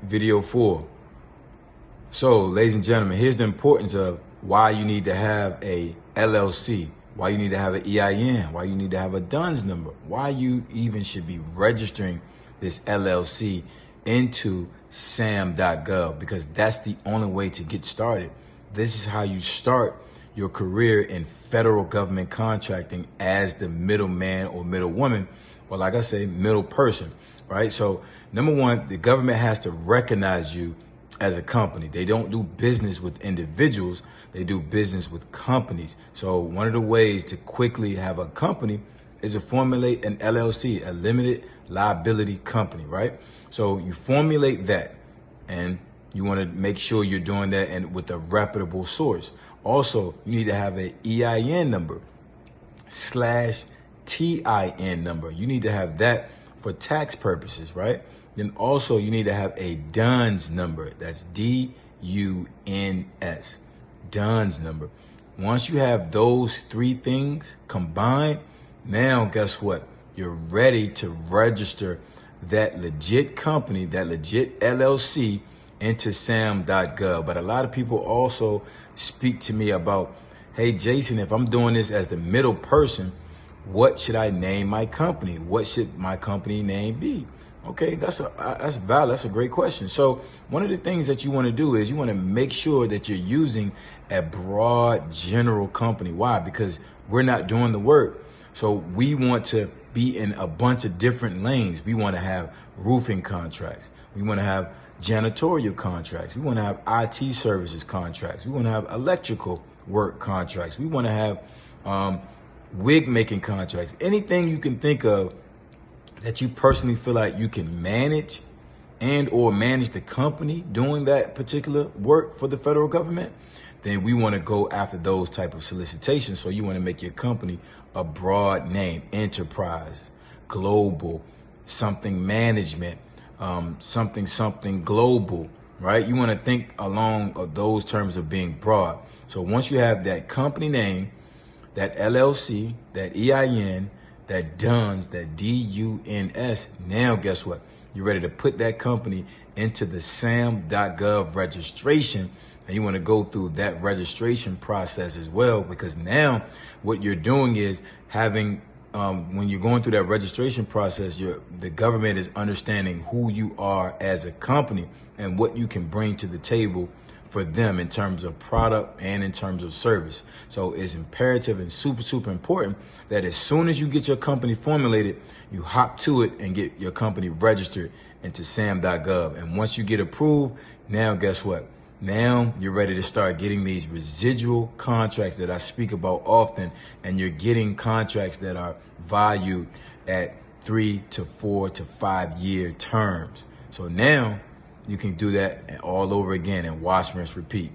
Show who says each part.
Speaker 1: video 4. So, ladies and gentlemen, here's the importance of why you need to have a LLC, why you need to have an EIN, why you need to have a DUNS number, why you even should be registering this LLC into sam.gov, because that's the only way to get started. This is how you start your career in federal government contracting as the middleman or middlewoman, or like I say, middle person, right? So number one, the government has to recognize you as a company. They don't do business with individuals, they do business with companies. So one of the ways to quickly have a company is to formulate an LLC, a limited liability company, right? So you formulate that, and you want to make sure you're doing that and with a reputable source. Also, you need to have an EIN number /TIN number. You need to have that for tax purposes, right? Then also you need to have a DUNS number. That's DUNS, DUNS number. Once you have those three things combined, now guess what? You're ready to register that legit company, that legit LLC into sam.gov. But a lot of people also speak to me about, hey, Jason, if I'm doing this as the middle person, what should I name my company? What should my company name be? Okay, that's valid. That's a great question. So one of the things that you want to do is you want to make sure that you're using a broad general company. Why? Because we're not doing the work. So we want to be in a bunch of different lanes. We want to have roofing contracts. We want to have janitorial contracts. We want to have IT services contracts. We want to have electrical work contracts. We want to have wig making contracts. Anything you can think of that you personally feel like you can manage and or manage the company doing that particular work for the federal government, then we want to go after those type of solicitations. So you want to make your company a broad name: enterprise, global, something management, something global, right? You want to think along of those terms of being broad. So once you have that company name, that LLC, that EIN, that DUNS, that DUNS, now guess what? You're ready to put that company into the sam.gov registration, and you want to go through that registration process as well, because now what you're doing is having, when you're going through that registration process, the government is understanding who you are as a company and what you can bring to the table for them in terms of product and in terms of service. So it's imperative and super important that as soon as you get your company formulated, you hop to it and get your company registered into sam.gov. And once you get approved, now guess what? Now you're ready to start getting these residual contracts that I speak about often, and you're getting contracts that are valued at 3 to 4 to 5 year terms. So now you can do that all over again and wash, rinse, repeat.